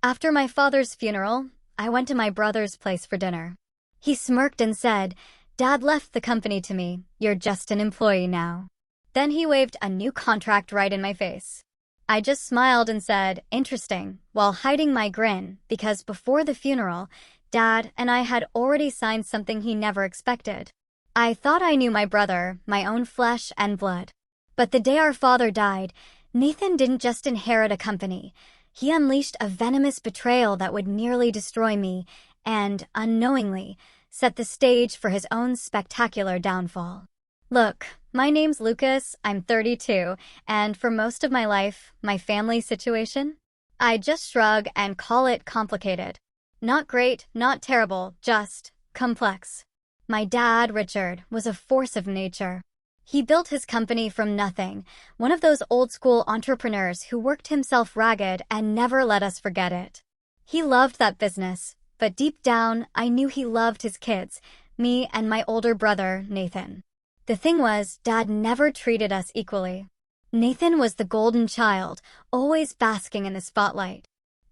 After my father's funeral, I went to my brother's place for dinner. He smirked and said, "Dad left the company to me. You're just an employee now." Then he waved a new contract right in my face. I just smiled and said, "Interesting," while hiding my grin because before the funeral, Dad and I had already signed something he never expected. I thought I knew my brother, my own flesh and blood. But the day our father died, Nathan didn't just inherit a company. He unleashed a venomous betrayal that would nearly destroy me and, unknowingly, set the stage for his own spectacular downfall. Look, my name's Lucas, I'm 32, and for most of my life, my family situation? I just shrug and call it complicated. Not great, not terrible, just complex. My dad, Richard, was a force of nature. He built his company from nothing, one of those old-school entrepreneurs who worked himself ragged and never let us forget it. He loved that business, but deep down, I knew he loved his kids, me and my older brother, Nathan. The thing was, Dad never treated us equally. Nathan was the golden child, always basking in the spotlight.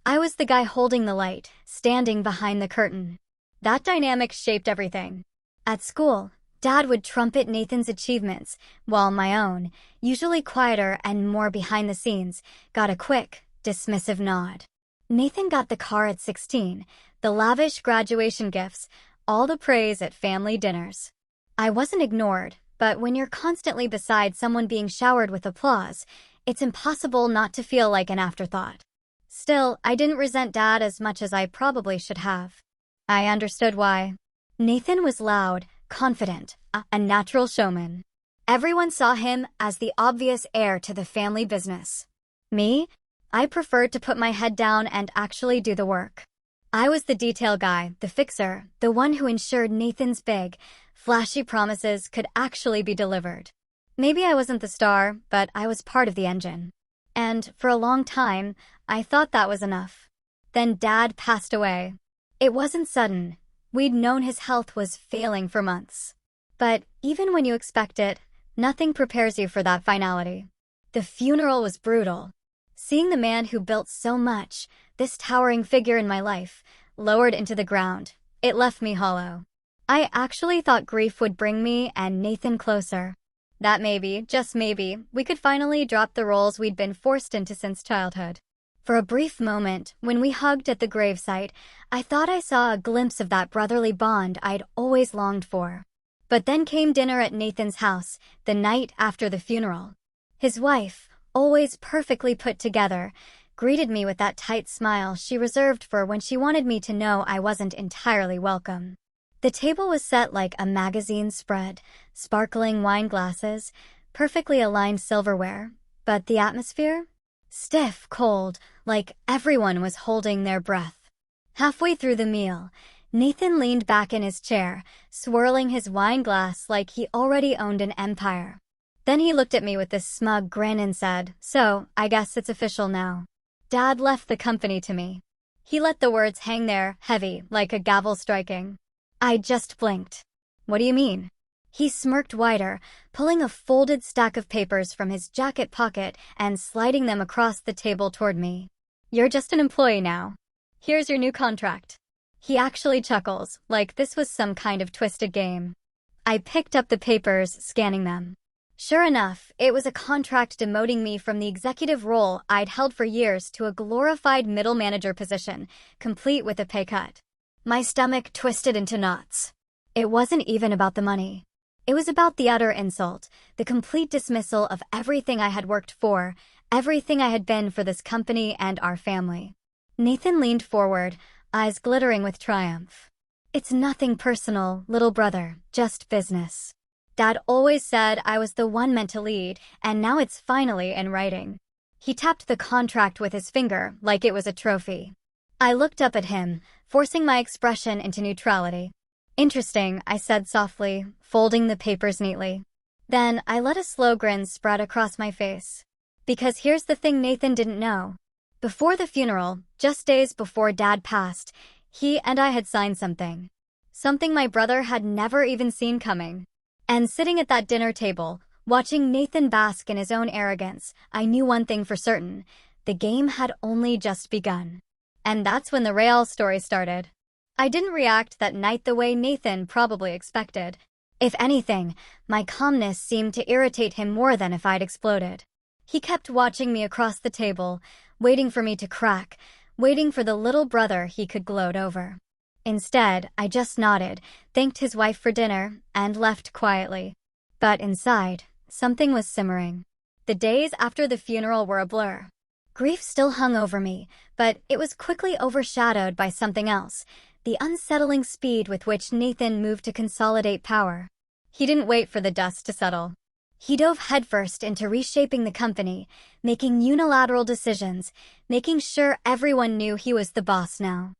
I was the guy holding the light, standing behind the curtain. That dynamic shaped everything. At school, Dad would trumpet Nathan's achievements, while my own, usually quieter and more behind the scenes, got a quick, dismissive nod. Nathan got the car at 16, the lavish graduation gifts, all the praise at family dinners. I wasn't ignored, but when you're constantly beside someone being showered with applause, it's impossible not to feel like an afterthought. Still, I didn't resent Dad as much as I probably should have. I understood why. Nathan was loud, confident, a natural showman. Everyone saw him as the obvious heir to the family business. Me? I preferred to put my head down and actually do the work. I was the detail guy, the fixer, the one who ensured Nathan's big, flashy promises could actually be delivered. Maybe I wasn't the star, but I was part of the engine. And for a long time, I thought that was enough. Then Dad passed away. It wasn't sudden. We'd known his health was failing for months. But even when you expect it, nothing prepares you for that finality. The funeral was brutal. Seeing the man who built so much, this towering figure in my life, lowered into the ground, it left me hollow. I actually thought grief would bring me and Nathan closer. That maybe, just maybe, we could finally drop the roles we'd been forced into since childhood. For a brief moment, when we hugged at the gravesite, I thought I saw a glimpse of that brotherly bond I'd always longed for. But then came dinner at Nathan's house, the night after the funeral. His wife, always perfectly put together, greeted me with that tight smile she reserved for when she wanted me to know I wasn't entirely welcome. The table was set like a magazine spread, sparkling wine glasses, perfectly aligned silverware, but the atmosphere? Stiff, cold, like everyone was holding their breath. Halfway through the meal, Nathan leaned back in his chair, swirling his wine glass like he already owned an empire. Then he looked at me with this smug grin and said, "So, I guess it's official now. Dad left the company to me." He let the words hang there, heavy, like a gavel striking. I just blinked. "What do you mean?" He smirked wider, pulling a folded stack of papers from his jacket pocket and sliding them across the table toward me. "You're just an employee now. Here's your new contract." He actually chuckles, like this was some kind of twisted game. I picked up the papers, scanning them. Sure enough, it was a contract demoting me from the executive role I'd held for years to a glorified middle manager position, complete with a pay cut. My stomach twisted into knots. It wasn't even about the money. It was about the utter insult, the complete dismissal of everything I had worked for, everything I had been for this company and our family. Nathan leaned forward, eyes glittering with triumph. "It's nothing personal, little brother, just business. Dad always said I was the one meant to lead, and now it's finally in writing." He tapped the contract with his finger like it was a trophy. I looked up at him, forcing my expression into neutrality. "Interesting," I said softly, folding the papers neatly. Then I let a slow grin spread across my face. Because here's the thing Nathan didn't know. Before the funeral, just days before Dad passed, he and I had signed something. Something my brother had never even seen coming. And sitting at that dinner table, watching Nathan bask in his own arrogance, I knew one thing for certain. The game had only just begun. And that's when the real story started. I didn't react that night the way Nathan probably expected. If anything, my calmness seemed to irritate him more than if I'd exploded. He kept watching me across the table, waiting for me to crack, waiting for the little brother he could gloat over. Instead, I just nodded, thanked his wife for dinner, and left quietly. But inside, something was simmering. The days after the funeral were a blur. Grief still hung over me, but it was quickly overshadowed by something else, the unsettling speed with which Nathan moved to consolidate power. He didn't wait for the dust to settle. He dove headfirst into reshaping the company, making unilateral decisions, making sure everyone knew he was the boss now.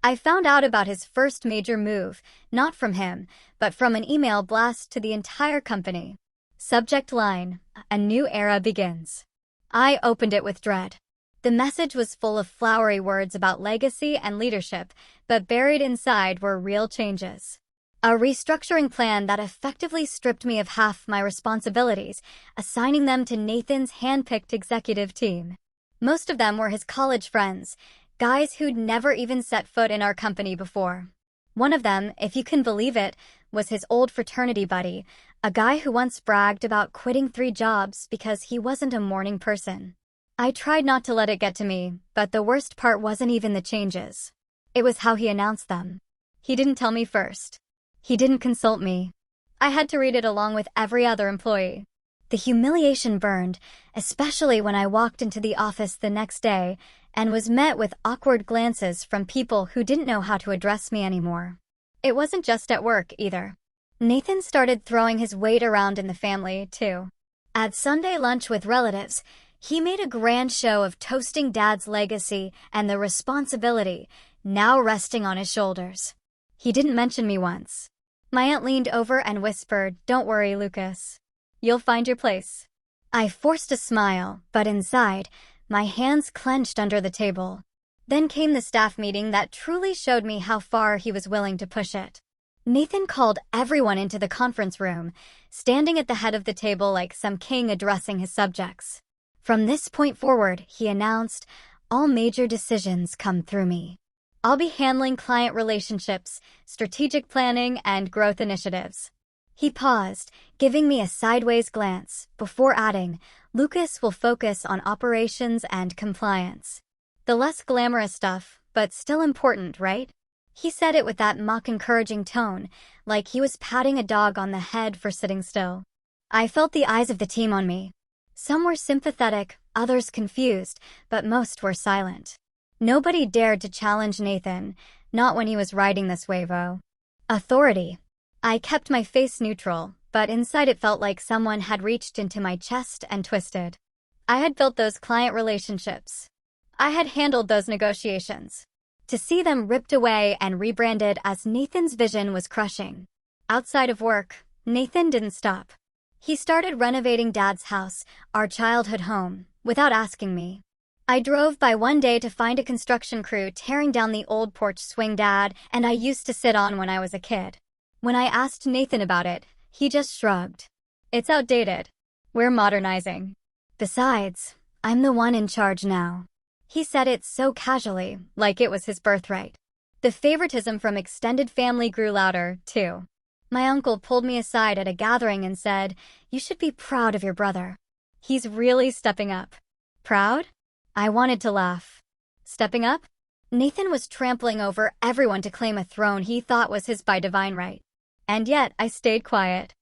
I found out about his first major move, not from him, but from an email blast to the entire company. Subject line, "A new era begins." I opened it with dread. The message was full of flowery words about legacy and leadership, but buried inside were real changes. A restructuring plan that effectively stripped me of half my responsibilities, assigning them to Nathan's hand-picked executive team. Most of them were his college friends, guys who'd never even set foot in our company before. One of them, if you can believe it, was his old fraternity buddy, a guy who once bragged about quitting 3 jobs because he wasn't a morning person. I tried not to let it get to me, but the worst part wasn't even the changes. It was how he announced them. He didn't tell me first. He didn't consult me. I had to read it along with every other employee. The humiliation burned, especially when I walked into the office the next day and was met with awkward glances from people who didn't know how to address me anymore. It wasn't just at work, either. Nathan started throwing his weight around in the family, too. At Sunday lunch with relatives, he made a grand show of toasting Dad's legacy and the responsibility now resting on his shoulders. He didn't mention me once. My aunt leaned over and whispered, "Don't worry, Lucas. You'll find your place." I forced a smile, but inside, my hands clenched under the table. Then came the staff meeting that truly showed me how far he was willing to push it. Nathan called everyone into the conference room, standing at the head of the table like some king addressing his subjects. From this point forward, he announced, all major decisions come through me. I'll be handling client relationships, strategic planning, and growth initiatives. He paused, giving me a sideways glance, before adding, Lucas will focus on operations and compliance. The less glamorous stuff, but still important, right? He said it with that mock-encouraging tone, like he was patting a dog on the head for sitting still. I felt the eyes of the team on me. Some were sympathetic, others confused, but most were silent. Nobody dared to challenge Nathan, not when he was riding this wave-o. Authority. I kept my face neutral, but inside it felt like someone had reached into my chest and twisted. I had built those client relationships. I had handled those negotiations. To see them ripped away and rebranded as Nathan's vision was crushing. Outside of work, Nathan didn't stop. He started renovating Dad's house, our childhood home, without asking me. I drove by one day to find a construction crew tearing down the old porch swing Dad and I used to sit on when I was a kid. When I asked Nathan about it, he just shrugged. It's outdated. We're modernizing. Besides, I'm the one in charge now. He said it so casually, like it was his birthright. The favoritism from extended family grew louder, too. My uncle pulled me aside at a gathering and said, "You should be proud of your brother. He's really stepping up." Proud? I wanted to laugh. Stepping up? Nathan was trampling over everyone to claim a throne he thought was his by divine right. And yet, I stayed quiet.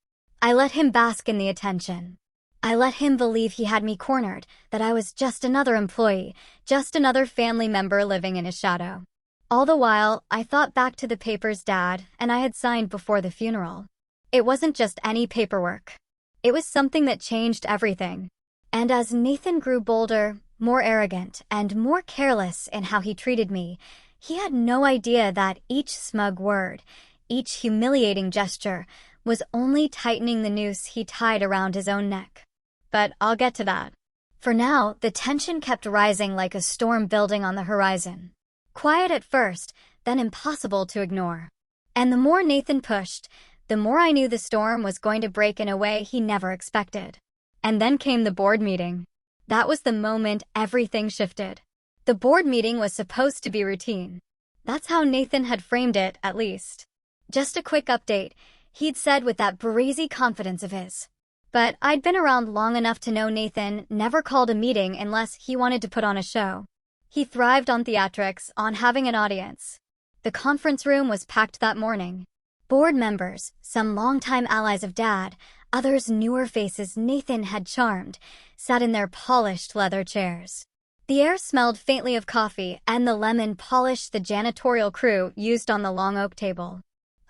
I let him bask in the attention. I let him believe he had me cornered, that I was just another employee, just another family member living in his shadow. All the while, I thought back to the papers Dad and I had signed before the funeral. It wasn't just any paperwork. It was something that changed everything. And as Nathan grew bolder, more arrogant, and more careless in how he treated me, he had no idea that each smug word, each humiliating gesture, was only tightening the noose he tied around his own neck. But I'll get to that. For now, the tension kept rising like a storm building on the horizon. Quiet at first, then impossible to ignore. And the more Nathan pushed, the more I knew the storm was going to break in a way he never expected. And then came the board meeting. That was the moment everything shifted. The board meeting was supposed to be routine. That's how Nathan had framed it, at least. Just a quick update, he'd said with that breezy confidence of his. But I'd been around long enough to know Nathan never called a meeting unless he wanted to put on a show. He thrived on theatrics, on having an audience. The conference room was packed that morning. Board members, some longtime allies of Dad, others newer faces Nathan had charmed, sat in their polished leather chairs. The air smelled faintly of coffee, and the lemon polished the janitorial crew used on the long oak table.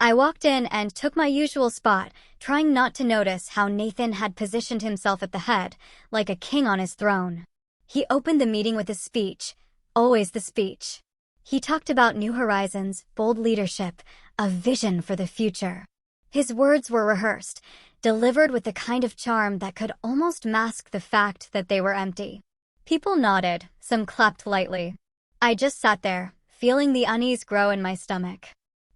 I walked in and took my usual spot, trying not to notice how Nathan had positioned himself at the head, like a king on his throne. He opened the meeting with a speech, always the speech. He talked about new horizons, bold leadership, a vision for the future. His words were rehearsed, delivered with the kind of charm that could almost mask the fact that they were empty. People nodded, some clapped lightly. I just sat there, feeling the unease grow in my stomach.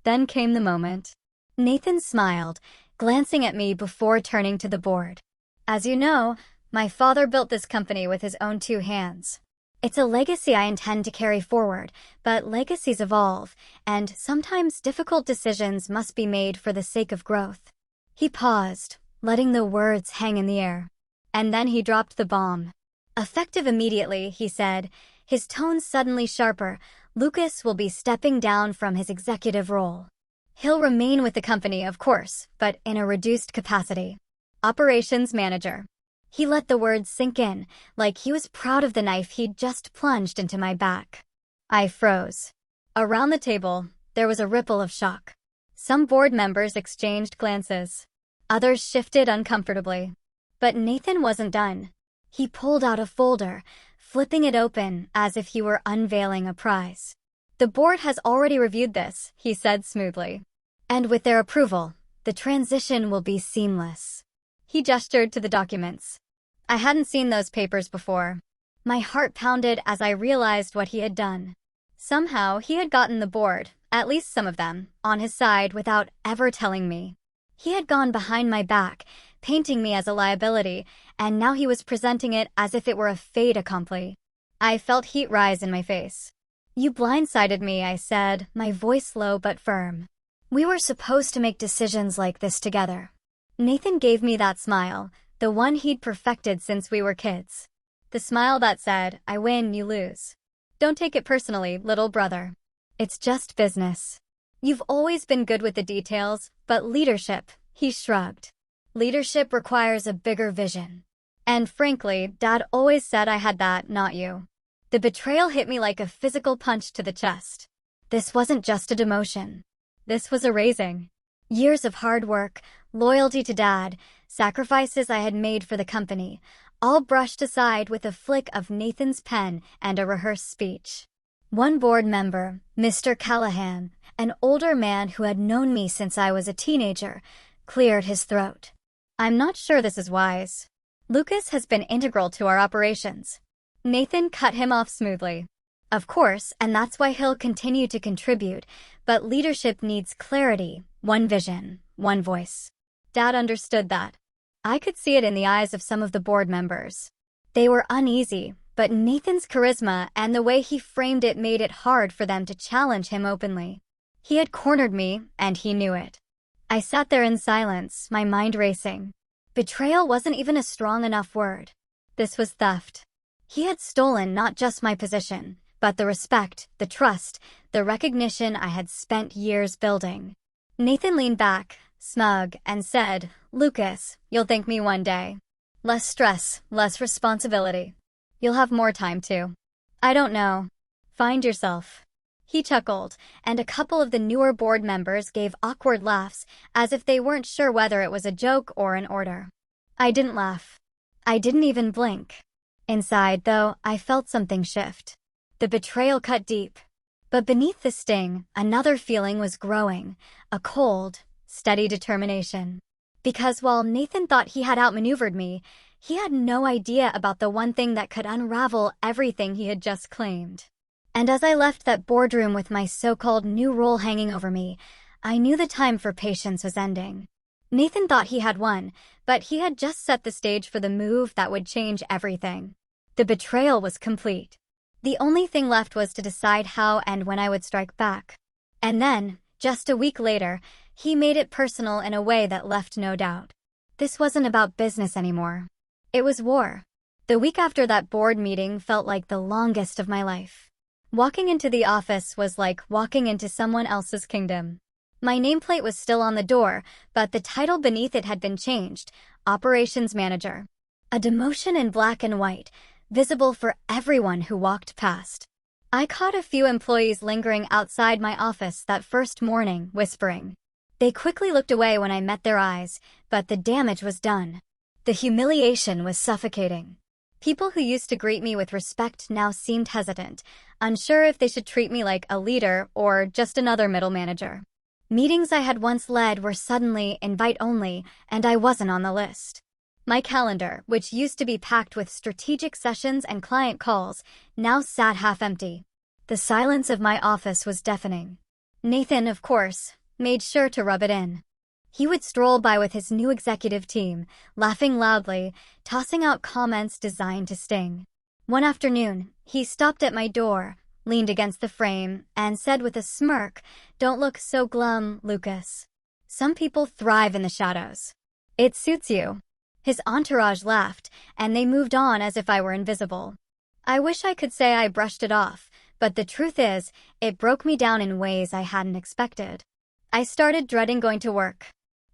Then came the moment. Nathan smiled, glancing at me before turning to the board. As you know, my father built this company with his own 2 hands. It's a legacy I intend to carry forward, but legacies evolve, and sometimes difficult decisions must be made for the sake of growth. He paused, letting the words hang in the air. And then he dropped the bomb. Effective immediately, he said, his tone suddenly sharper, Lucas will be stepping down from his executive role. He'll remain with the company, of course, but in a reduced capacity. Operations manager. He let the words sink in, like he was proud of the knife he'd just plunged into my back. I froze. Around the table, there was a ripple of shock. Some board members exchanged glances. Others shifted uncomfortably. But Nathan wasn't done. He pulled out a folder, flipping it open as if he were unveiling a prize. The board has already reviewed this, he said smoothly. And with their approval, the transition will be seamless. He gestured to the documents. I hadn't seen those papers before. My heart pounded as I realized what he had done. Somehow, he had gotten the board, at least some of them, on his side without ever telling me. He had gone behind my back, painting me as a liability, and now he was presenting it as if it were a fait accompli. I felt heat rise in my face. You blindsided me, I said, my voice low but firm. We were supposed to make decisions like this together. Nathan gave me that smile, the one he'd perfected since we were kids. The smile that said, I win, you lose. Don't take it personally, little brother. It's just business. You've always been good with the details, but leadership, he shrugged. Leadership requires a bigger vision. And frankly, Dad always said I had that, not you. The betrayal hit me like a physical punch to the chest. This wasn't just a demotion. This was a raising. Years of hard work, loyalty to Dad, sacrifices I had made for the company, all brushed aside with a flick of Nathan's pen and a rehearsed speech. One board member, Mr. Callahan, an older man who had known me since I was a teenager, cleared his throat. I'm not sure this is wise. Lucas has been integral to our operations. Nathan cut him off smoothly. Of course, and that's why he'll continue to contribute, but leadership needs clarity, one vision, one voice. Dad understood that. I could see it in the eyes of some of the board members. They were uneasy, but Nathan's charisma and the way he framed it made it hard for them to challenge him openly. He had cornered me, and he knew it. I sat there in silence, my mind racing. Betrayal wasn't even a strong enough word. This was theft. He had stolen not just my position, but the respect, the trust, the recognition I had spent years building. Nathan leaned back, smug, and said, Lucas, you'll thank me one day. Less stress, less responsibility. You'll have more time too. I don't know. Find yourself. He chuckled, and a couple of the newer board members gave awkward laughs, as if they weren't sure whether it was a joke or an order. I didn't laugh. I didn't even blink. Inside, though, I felt something shift. The betrayal cut deep. But beneath the sting, another feeling was growing, a cold, steady determination. Because while Nathan thought he had outmaneuvered me, he had no idea about the one thing that could unravel everything he had just claimed. And as I left that boardroom with my so-called new role hanging over me, I knew the time for patience was ending. Nathan thought he had won, but he had just set the stage for the move that would change everything. The betrayal was complete. The only thing left was to decide how and when I would strike back. And then, just a week later, he made it personal in a way that left no doubt. This wasn't about business anymore. It was war. The week after that board meeting felt like the longest of my life. Walking into the office was like walking into someone else's kingdom. My nameplate was still on the door, but the title beneath it had been changed: Operations Manager. A demotion in black and white, visible for everyone who walked past. I caught a few employees lingering outside my office that first morning, whispering. They quickly looked away when I met their eyes, but the damage was done. The humiliation was suffocating. People who used to greet me with respect now seemed hesitant, unsure if they should treat me like a leader or just another middle manager. Meetings I had once led were suddenly invite-only, and I wasn't on the list. My calendar, which used to be packed with strategic sessions and client calls, now sat half-empty. The silence of my office was deafening. Nathan, of course, made sure to rub it in. He would stroll by with his new executive team, laughing loudly, tossing out comments designed to sting. One afternoon, he stopped at my door, leaned against the frame, and said with a smirk, "Don't look so glum, Lucas. Some people thrive in the shadows. It suits you." His entourage laughed, and they moved on as if I were invisible. I wish I could say I brushed it off, but the truth is, it broke me down in ways I hadn't expected. I started dreading going to work.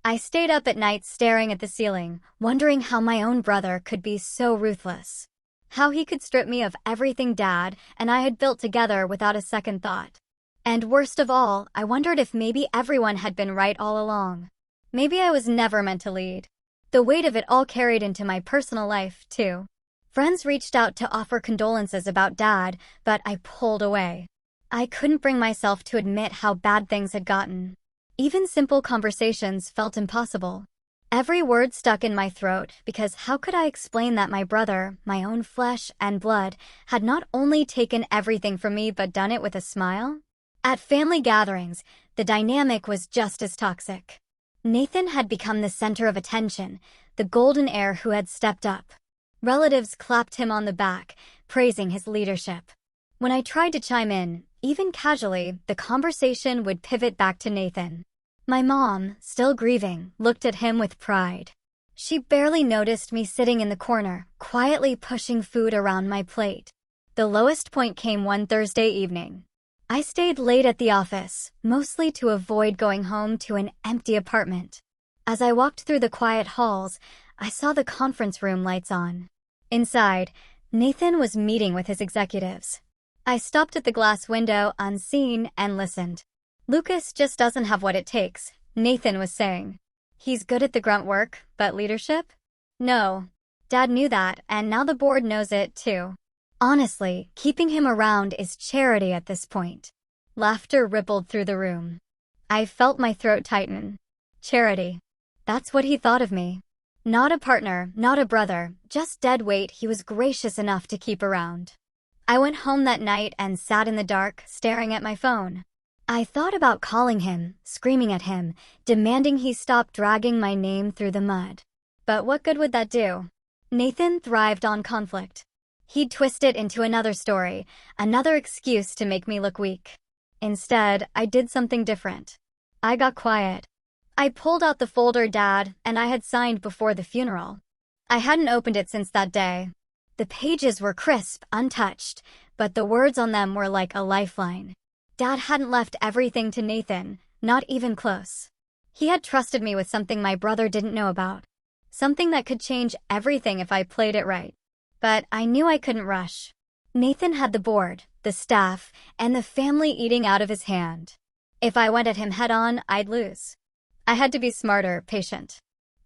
I stayed up at night staring at the ceiling, wondering how my own brother could be so ruthless. How he could strip me of everything Dad and I had built together without a second thought. And worst of all, I wondered if maybe everyone had been right all along. Maybe I was never meant to lead. The weight of it all carried into my personal life, too. Friends reached out to offer condolences about Dad, but I pulled away. I couldn't bring myself to admit how bad things had gotten. Even simple conversations felt impossible. Every word stuck in my throat because how could I explain that my brother, my own flesh and blood, had not only taken everything from me but done it with a smile? At family gatherings, the dynamic was just as toxic. Nathan had become the center of attention, the golden heir who had stepped up. Relatives clapped him on the back, praising his leadership. When I tried to chime in, even casually, the conversation would pivot back to Nathan. My mom, still grieving, looked at him with pride. She barely noticed me sitting in the corner, quietly pushing food around my plate. The lowest point came one Thursday evening. I stayed late at the office, mostly to avoid going home to an empty apartment. As I walked through the quiet halls, I saw the conference room lights on. Inside, Nathan was meeting with his executives. I stopped at the glass window unseen and listened. "Lucas just doesn't have what it takes," Nathan was saying. "He's good at the grunt work, but leadership? No." Dad knew that, and now the board knows it too. Honestly, keeping him around is charity at this point. Laughter rippled through the room. I felt my throat tighten. Charity. That's what he thought of me. Not a partner, not a brother, just dead weight he was gracious enough to keep around. I went home that night and sat in the dark, staring at my phone. I thought about calling him, screaming at him, demanding he stop dragging my name through the mud. But what good would that do? Nathan thrived on conflict. He'd twist it into another story, another excuse to make me look weak. Instead, I did something different. I got quiet. I pulled out the folder Dad and I had signed before the funeral. I hadn't opened it since that day. The pages were crisp, untouched, but the words on them were like a lifeline. Dad hadn't left everything to Nathan, not even close. He had trusted me with something my brother didn't know about. Something that could change everything if I played it right. But I knew I couldn't rush. Nathan had the board, the staff, and the family eating out of his hand. If I went at him head-on, I'd lose. I had to be smarter, patient.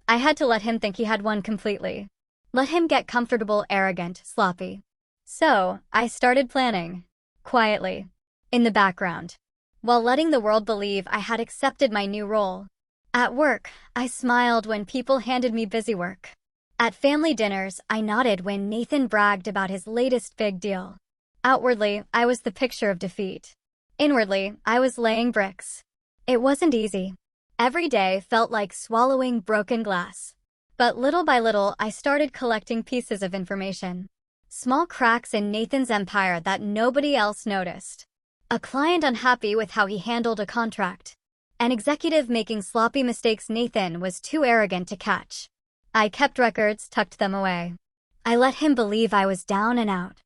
I had to let him think he had won completely. Let him get comfortable, arrogant, sloppy. So, I started planning. Quietly. In the background. While letting the world believe I had accepted my new role. At work, I smiled when people handed me busy work. At family dinners, I nodded when Nathan bragged about his latest big deal. Outwardly, I was the picture of defeat. Inwardly, I was laying bricks. It wasn't easy. Every day felt like swallowing broken glass. But little by little, I started collecting pieces of information. Small cracks in Nathan's empire that nobody else noticed. A client unhappy with how he handled a contract. An executive making sloppy mistakes Nathan was too arrogant to catch. I kept records, tucked them away. I let him believe I was down and out.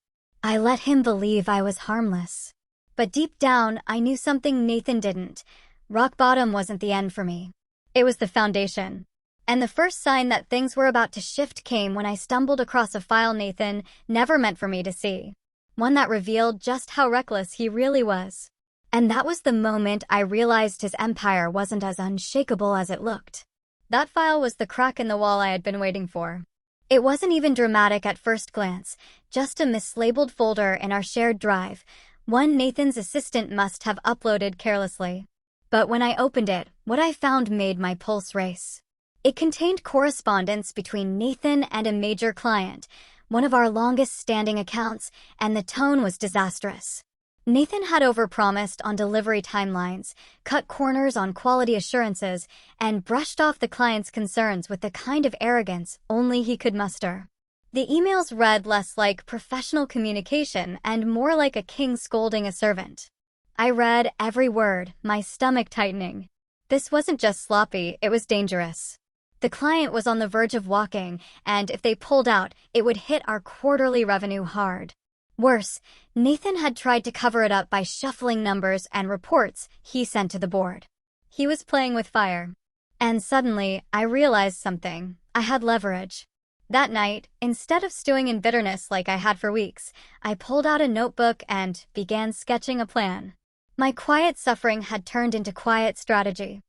I let him believe I was harmless. But deep down, I knew something Nathan didn't. Rock bottom wasn't the end for me. It was the foundation. And the first sign that things were about to shift came when I stumbled across a file Nathan never meant for me to see. One that revealed just how reckless he really was. And that was the moment I realized his empire wasn't as unshakable as it looked. That file was the crack in the wall I had been waiting for. It wasn't even dramatic at first glance, just a mislabeled folder in our shared drive, one Nathan's assistant must have uploaded carelessly. But when I opened it, what I found made my pulse race. It contained correspondence between Nathan and a major client, one of our longest-standing accounts, and the tone was disastrous. Nathan had overpromised on delivery timelines, cut corners on quality assurances, and brushed off the client's concerns with the kind of arrogance only he could muster. The emails read less like professional communication and more like a king scolding a servant. I read every word, my stomach tightening. This wasn't just sloppy, it was dangerous. The client was on the verge of walking, and if they pulled out, it would hit our quarterly revenue hard. Worse, Nathan had tried to cover it up by shuffling numbers and reports he sent to the board. He was playing with fire. And suddenly, I realized something. I had leverage. That night, instead of stewing in bitterness like I had for weeks, I pulled out a notebook and began sketching a plan. My quiet suffering had turned into quiet strategy.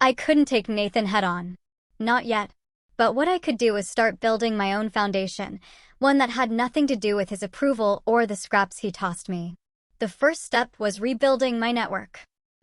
I couldn't take Nathan head-on. Not yet. But what I could do was start building my own foundation, one that had nothing to do with his approval or the scraps he tossed me. The first step was rebuilding my network.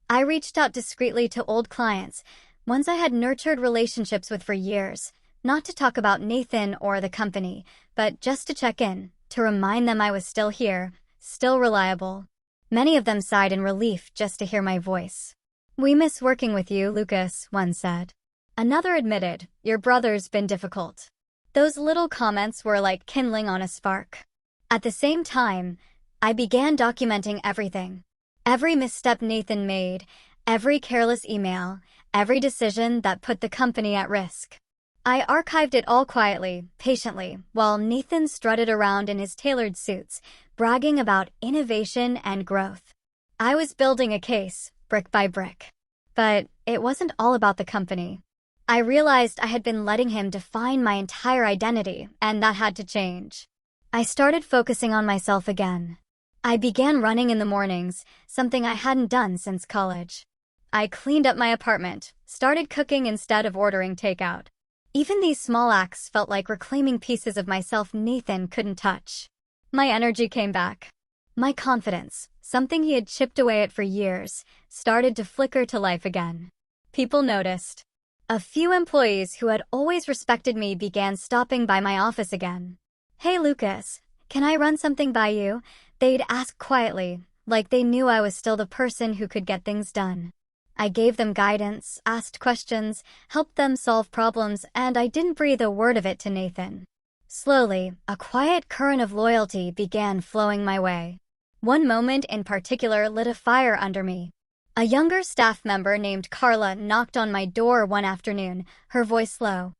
I reached out discreetly to old clients, ones I had nurtured relationships with for years, not to talk about Nathan or the company, but just to check in, to remind them I was still here, still reliable. Many of them sighed in relief just to hear my voice. "We miss working with you, Lucas," one said. Another admitted, "Your brother's been difficult." Those little comments were like kindling on a spark. At the same time, I began documenting everything. Every misstep Nathan made, every careless email, every decision that put the company at risk. I archived it all quietly, patiently, while Nathan strutted around in his tailored suits, bragging about innovation and growth. I was building a case, brick by brick. But it wasn't all about the company. I realized I had been letting him define my entire identity, and that had to change. I started focusing on myself again. I began running in the mornings, something I hadn't done since college. I cleaned up my apartment, started cooking instead of ordering takeout. Even these small acts felt like reclaiming pieces of myself Nathan couldn't touch. My energy came back. My confidence, something he had chipped away at for years, started to flicker to life again. People noticed. A few employees who had always respected me began stopping by my office again. "Hey Lucas, can I run something by you?" They'd ask quietly, like they knew I was still the person who could get things done. I gave them guidance, asked questions, helped them solve problems, and I didn't breathe a word of it to Nathan. Slowly, a quiet current of loyalty began flowing my way. One moment in particular lit a fire under me. A younger staff member named Carla knocked on my door one afternoon, her voice low.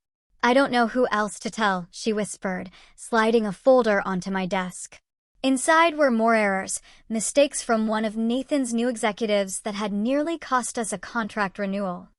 "I don't know who else to tell," she whispered, sliding a folder onto my desk. Inside were more errors, mistakes from one of Nathan's new executives that had nearly cost us a contract renewal.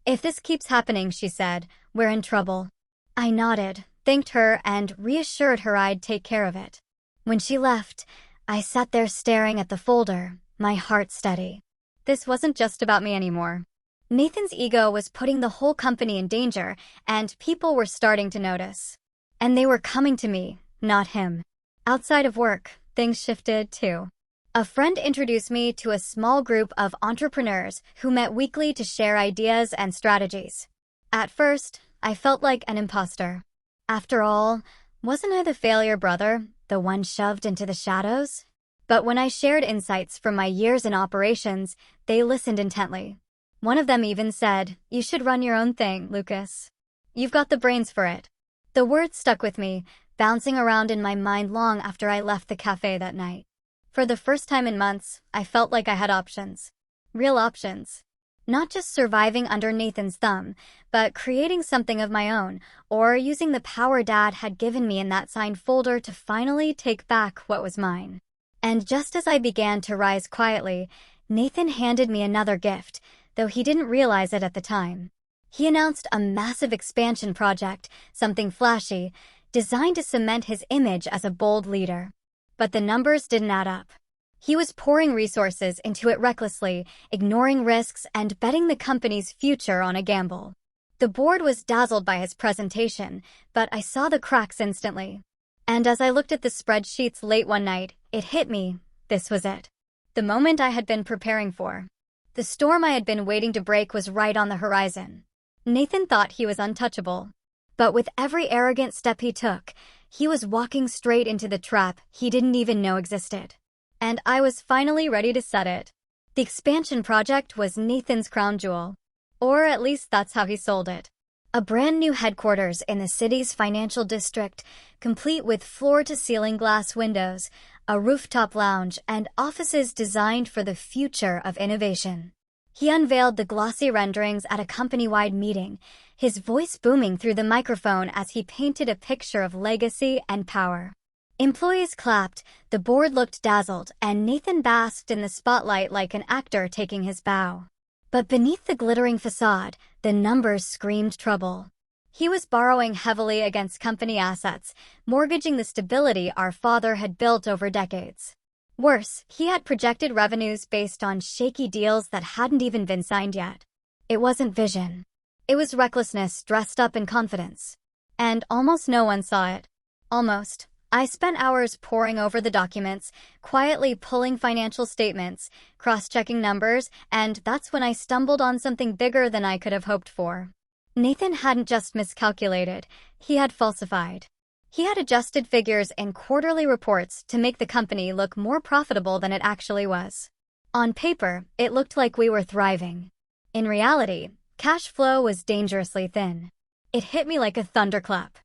"If this keeps happening," she said, "we're in trouble." I nodded, thanked her, and reassured her I'd take care of it. When she left, I sat there staring at the folder, my heart steady. This wasn't just about me anymore. Nathan's ego was putting the whole company in danger, and people were starting to notice. And they were coming to me, not him. Outside of work, things shifted too. A friend introduced me to a small group of entrepreneurs who met weekly to share ideas and strategies. At first, I felt like an imposter. After all, wasn't I the failure brother, the one shoved into the shadows? But when I shared insights from my years in operations, they listened intently. One of them even said, "You should run your own thing, Lucas. You've got the brains for it." The words stuck with me, bouncing around in my mind long after I left the cafe that night. For the first time in months, I felt like I had options. Real options. Not just surviving under Nathan's thumb, but creating something of my own, or using the power Dad had given me in that signed folder to finally take back what was mine. And just as I began to rise quietly, Nathan handed me another gift, though he didn't realize it at the time. He announced a massive expansion project, something flashy, designed to cement his image as a bold leader. But the numbers didn't add up. He was pouring resources into it recklessly, ignoring risks and betting the company's future on a gamble. The board was dazzled by his presentation, but I saw the cracks instantly. And as I looked at the spreadsheets late one night, it hit me. This was it. The moment I had been preparing for. The storm I had been waiting to break was right on the horizon. Nathan thought he was untouchable. But with every arrogant step he took, he was walking straight into the trap he didn't even know existed. And I was finally ready to set it. The expansion project was Nathan's crown jewel. Or at least that's how he sold it. A brand new headquarters in the city's financial district, complete with floor-to-ceiling glass windows, a rooftop lounge, and offices designed for the future of innovation. He unveiled the glossy renderings at a company-wide meeting, his voice booming through the microphone as he painted a picture of legacy and power. Employees clapped, the board looked dazzled, and Nathan basked in the spotlight like an actor taking his bow. But beneath the glittering facade, the numbers screamed trouble. He was borrowing heavily against company assets, mortgaging the stability our father had built over decades. Worse, he had projected revenues based on shaky deals that hadn't even been signed yet. It wasn't vision. It was recklessness dressed up in confidence. And almost no one saw it. Almost. I spent hours poring over the documents, quietly pulling financial statements, cross-checking numbers, and that's when I stumbled on something bigger than I could have hoped for. Nathan hadn't just miscalculated, he had falsified. He had adjusted figures in quarterly reports to make the company look more profitable than it actually was. On paper, it looked like we were thriving. In reality, cash flow was dangerously thin. It hit me like a thunderclap.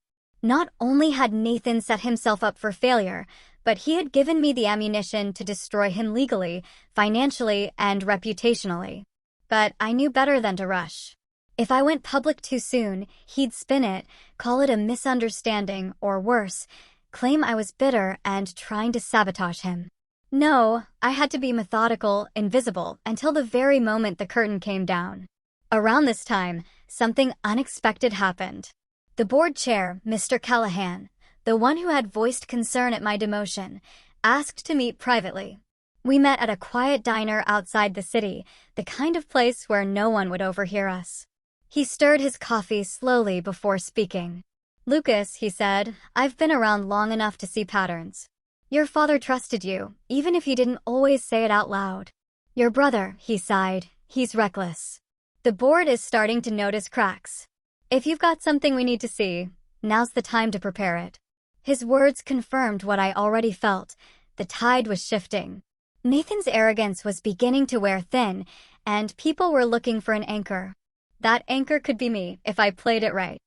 Not only had Nathan set himself up for failure, but he had given me the ammunition to destroy him legally, financially, and reputationally. But I knew better than to rush. If I went public too soon, he'd spin it, call it a misunderstanding, or worse, claim I was bitter and trying to sabotage him. No, I had to be methodical, invisible, until the very moment the curtain came down. Around this time, something unexpected happened. The board chair, Mr. Callahan, the one who had voiced concern at my demotion, asked to meet privately. We met at a quiet diner outside the city, the kind of place where no one would overhear us. He stirred his coffee slowly before speaking. "Lucas," he said, "I've been around long enough to see patterns. Your father trusted you, even if he didn't always say it out loud. Your brother," he sighed, "he's reckless. The board is starting to notice cracks. If you've got something we need to see, now's the time to prepare it." His words confirmed what I already felt. The tide was shifting. Nathan's arrogance was beginning to wear thin, and people were looking for an anchor. That anchor could be me, if I played it right.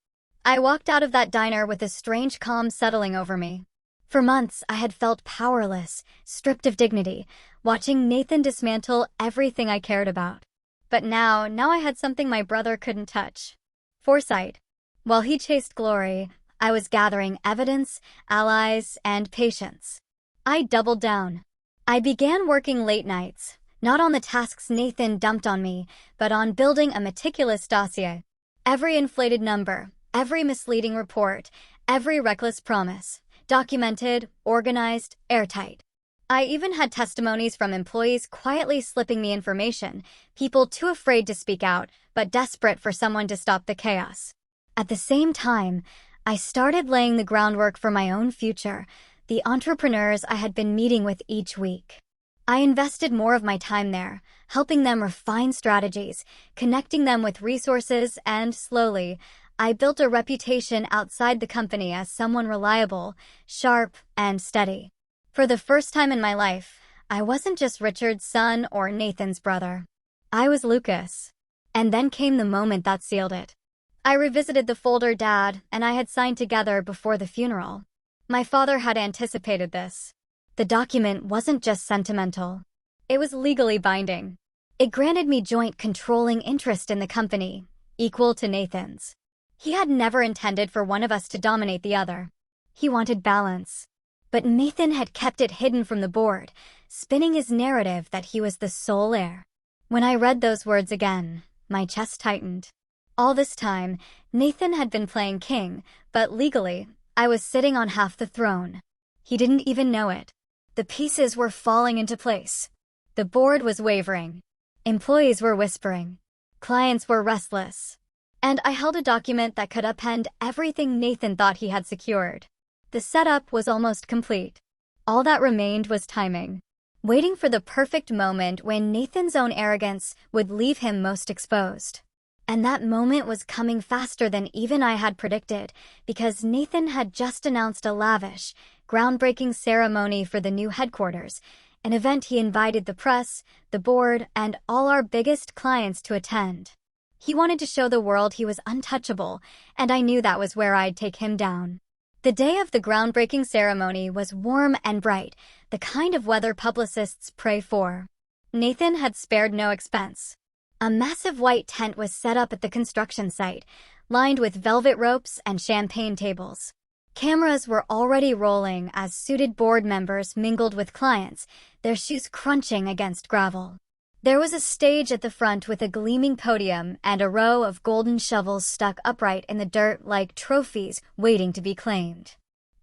I walked out of that diner with a strange calm settling over me. For months, I had felt powerless, stripped of dignity, watching Nathan dismantle everything I cared about. But now I had something my brother couldn't touch. Foresight. While he chased glory, I was gathering evidence, allies, and patience. I doubled down. I began working late nights, not on the tasks Nathan dumped on me, but on building a meticulous dossier. Every inflated number, every misleading report, every reckless promise, documented, organized, airtight. I even had testimonies from employees quietly slipping me information, people too afraid to speak out, but desperate for someone to stop the chaos. At the same time, I started laying the groundwork for my own future, the entrepreneurs I had been meeting with each week. I invested more of my time there, helping them refine strategies, connecting them with resources, and slowly, I built a reputation outside the company as someone reliable, sharp, and steady. For the first time in my life, I wasn't just Richard's son or Nathan's brother. I was Lucas. And then came the moment that sealed it. I revisited the folder Dad and I had signed together before the funeral. My father had anticipated this. The document wasn't just sentimental. It was legally binding. It granted me joint controlling interest in the company, equal to Nathan's. He had never intended for one of us to dominate the other. He wanted balance. But Nathan had kept it hidden from the board, spinning his narrative that he was the sole heir. When I read those words again, my chest tightened. All this time, Nathan had been playing king, but legally, I was sitting on half the throne. He didn't even know it. The pieces were falling into place. The board was wavering. Employees were whispering. Clients were restless. And I held a document that could upend everything Nathan thought he had secured. The setup was almost complete. All that remained was timing. Waiting for the perfect moment when Nathan's own arrogance would leave him most exposed. And that moment was coming faster than even I had predicted, because Nathan had just announced a lavish, groundbreaking ceremony for the new headquarters, an event he invited the press, the board, and all our biggest clients to attend. He wanted to show the world he was untouchable, and I knew that was where I'd take him down. The day of the groundbreaking ceremony was warm and bright, the kind of weather publicists pray for. Nathan had spared no expense. A massive white tent was set up at the construction site, lined with velvet ropes and champagne tables. Cameras were already rolling as suited board members mingled with clients, their shoes crunching against gravel. There was a stage at the front with a gleaming podium and a row of golden shovels stuck upright in the dirt like trophies waiting to be claimed.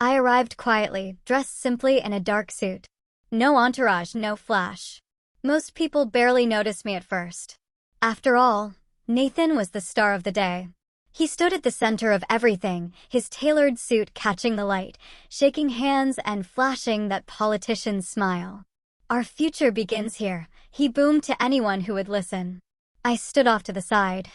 I arrived quietly, dressed simply in a dark suit. No entourage, no flash. Most people barely noticed me at first. After all, Nathan was the star of the day. He stood at the center of everything, his tailored suit catching the light, shaking hands and flashing that politician's smile. "Our future begins here," he boomed to anyone who would listen. I stood off to the side,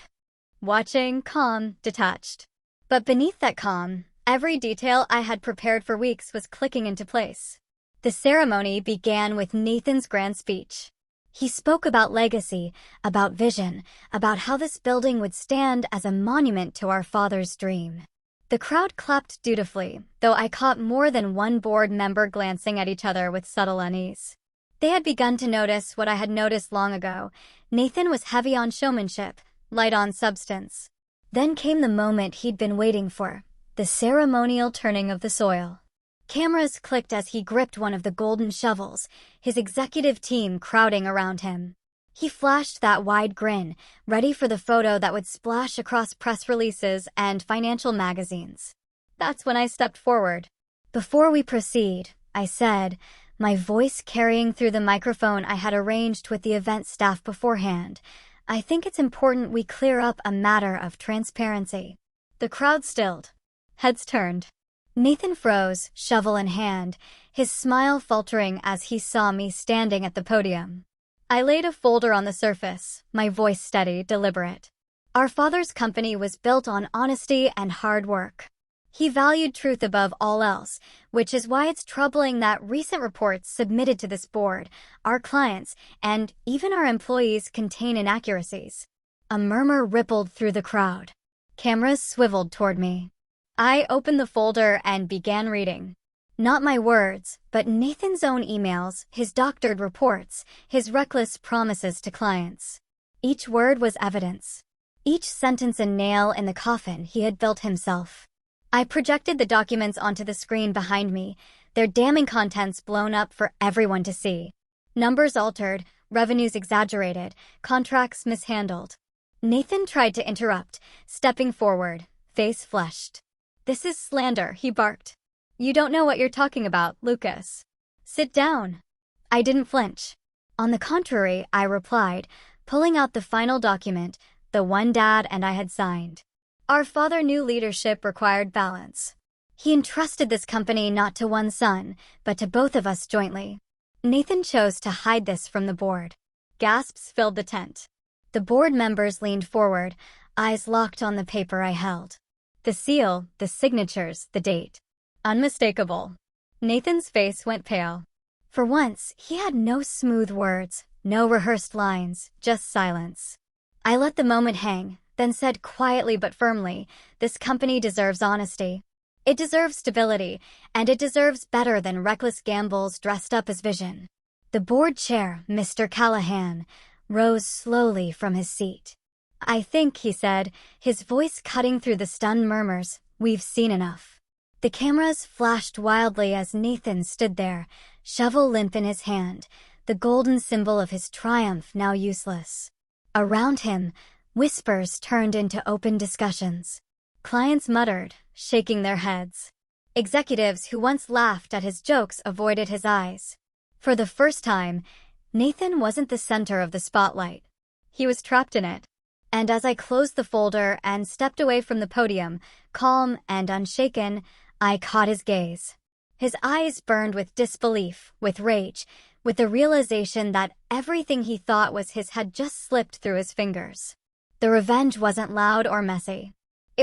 watching, calm, detached. But beneath that calm, every detail I had prepared for weeks was clicking into place. The ceremony began with Nathan's grand speech. He spoke about legacy, about vision, about how this building would stand as a monument to our father's dream. The crowd clapped dutifully, though I caught more than one board member glancing at each other with subtle unease. They had begun to notice what I had noticed long ago. Nathan was heavy on showmanship, light on substance. Then came the moment he'd been waiting for, the ceremonial turning of the soil. Cameras clicked as he gripped one of the golden shovels, his executive team crowding around him. He flashed that wide grin, ready for the photo that would splash across press releases and financial magazines. That's when I stepped forward. "Before we proceed," I said, my voice carrying through the microphone I had arranged with the event staff beforehand, "I think it's important we clear up a matter of transparency." The crowd stilled. Heads turned. Nathan froze, shovel in hand, his smile faltering as he saw me standing at the podium. I laid a folder on the surface, my voice steady, deliberate. Our father's company was built on honesty and hard work. He valued truth above all else, which is why it's troubling that recent reports submitted to this board, our clients, and even our employees contain inaccuracies. A murmur rippled through the crowd. Cameras swiveled toward me. I opened the folder and began reading. Not my words, but Nathan's own emails, his doctored reports, his reckless promises to clients. Each word was evidence. Each sentence a nail in the coffin he had built himself. I projected the documents onto the screen behind me, their damning contents blown up for everyone to see. Numbers altered, revenues exaggerated, contracts mishandled. Nathan tried to interrupt, stepping forward, face flushed. "This is slander," he barked. "You don't know what you're talking about, Lucas. Sit down." I didn't flinch. On the contrary, I replied, pulling out the final document, the one Dad and I had signed. Our father knew leadership required balance. He entrusted this company not to one son, but to both of us jointly. Nathan chose to hide this from the board. Gasps filled the tent. The board members leaned forward, eyes locked on the paper I held. The seal, the signatures, the date. Unmistakable. Nathan's face went pale. For once, he had no smooth words, no rehearsed lines, just silence. I let the moment hang, then said quietly but firmly, "This company deserves honesty. It deserves stability, and it deserves better than reckless gambles dressed up as vision. The board chair, Mr. Callahan, rose slowly from his seat. "I think," he said, his voice cutting through the stunned murmurs, "we've seen enough." The cameras flashed wildly as Nathan stood there, shovel limp in his hand, the golden symbol of his triumph now useless. Around him, whispers turned into open discussions. Clients muttered, shaking their heads. Executives who once laughed at his jokes avoided his eyes. For the first time, Nathan wasn't the center of the spotlight. He was trapped in it. And as I closed the folder and stepped away from the podium, calm and unshaken, I caught his gaze. His eyes burned with disbelief, with rage, with the realization that everything he thought was his had just slipped through his fingers. The revenge wasn't loud or messy.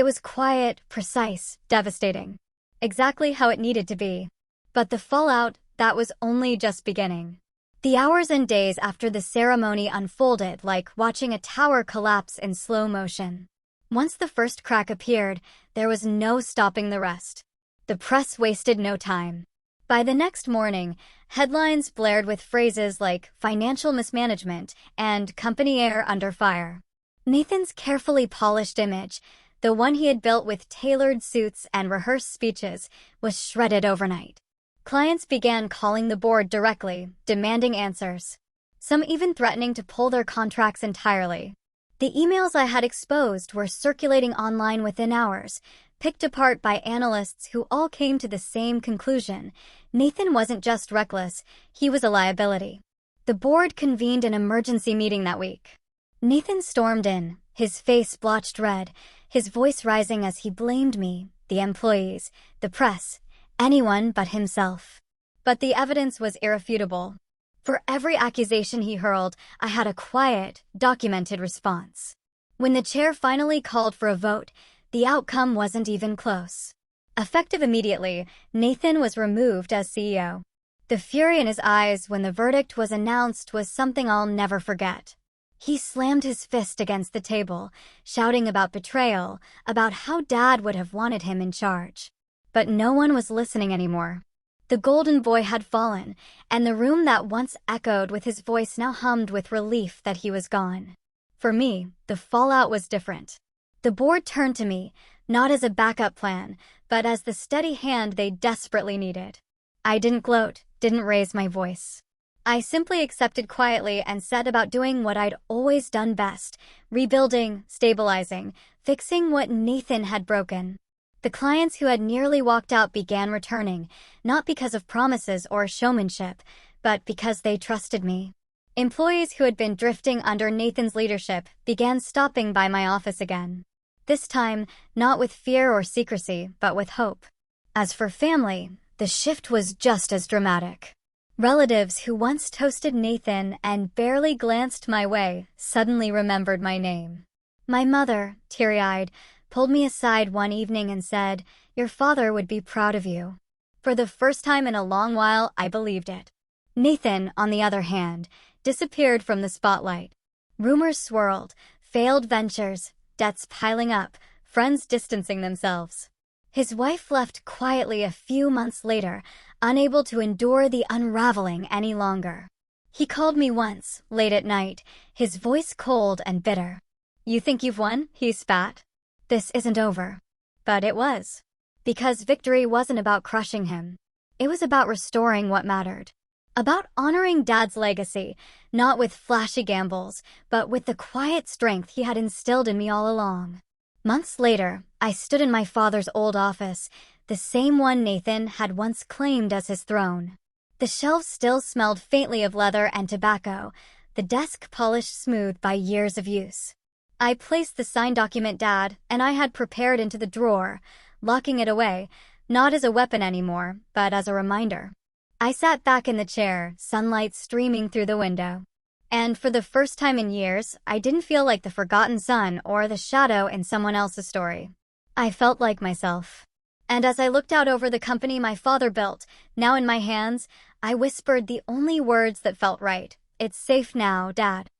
It was quiet, precise, devastating. Exactly how it needed to be. But the fallout, that was only just beginning. The hours and days after the ceremony unfolded like watching a tower collapse in slow motion. Once the first crack appeared, there was no stopping the rest. The press wasted no time. By the next morning, headlines blared with phrases like financial mismanagement and company air under fire. Nathan's carefully polished image, the one he had built with tailored suits and rehearsed speeches, was shredded overnight. Clients began calling the board directly, demanding answers. Some even threatening to pull their contracts entirely. The emails I had exposed were circulating online within hours, picked apart by analysts who all came to the same conclusion. Nathan wasn't just reckless, he was a liability. The board convened an emergency meeting that week. Nathan stormed in, his face blotched red, his voice rising as he blamed me, the employees, the press, anyone but himself. But the evidence was irrefutable. For every accusation he hurled, I had a quiet, documented response. When the chair finally called for a vote, the outcome wasn't even close. Effective immediately, Nathan was removed as CEO. The fury in his eyes when the verdict was announced was something I'll never forget. He slammed his fist against the table, shouting about betrayal, about how Dad would have wanted him in charge. But no one was listening anymore. The golden boy had fallen, and the room that once echoed with his voice now hummed with relief that he was gone. For me, the fallout was different. The board turned to me, not as a backup plan, but as the steady hand they desperately needed. I didn't gloat, didn't raise my voice. I simply accepted quietly and set about doing what I'd always done best, rebuilding, stabilizing, fixing what Nathan had broken. The clients who had nearly walked out began returning, not because of promises or showmanship, but because they trusted me. Employees who had been drifting under Nathan's leadership began stopping by my office again. This time, not with fear or secrecy, but with hope. As for family, the shift was just as dramatic. Relatives who once toasted Nathan and barely glanced my way suddenly remembered my name. My mother, teary-eyed, pulled me aside one evening and said, "Your father would be proud of you." For the first time in a long while, I believed it. Nathan, on the other hand, disappeared from the spotlight. Rumors swirled, failed ventures, debts piling up, friends distancing themselves. His wife left quietly a few months later, unable to endure the unraveling any longer. He called me once, late at night, his voice cold and bitter. "You think you've won?" he spat. "This isn't over." But it was. Because victory wasn't about crushing him. It was about restoring what mattered. About honoring Dad's legacy, not with flashy gambles, but with the quiet strength he had instilled in me all along. Months later, I stood in my father's old office, the same one Nathan had once claimed as his throne. The shelves still smelled faintly of leather and tobacco, the desk polished smooth by years of use. I placed the signed document Dad and I had prepared into the drawer, locking it away, not as a weapon anymore, but as a reminder. I sat back in the chair, sunlight streaming through the window. And for the first time in years, I didn't feel like the forgotten son or the shadow in someone else's story. I felt like myself. And as I looked out over the company my father built, now in my hands, I whispered the only words that felt right. "It's safe now, Dad."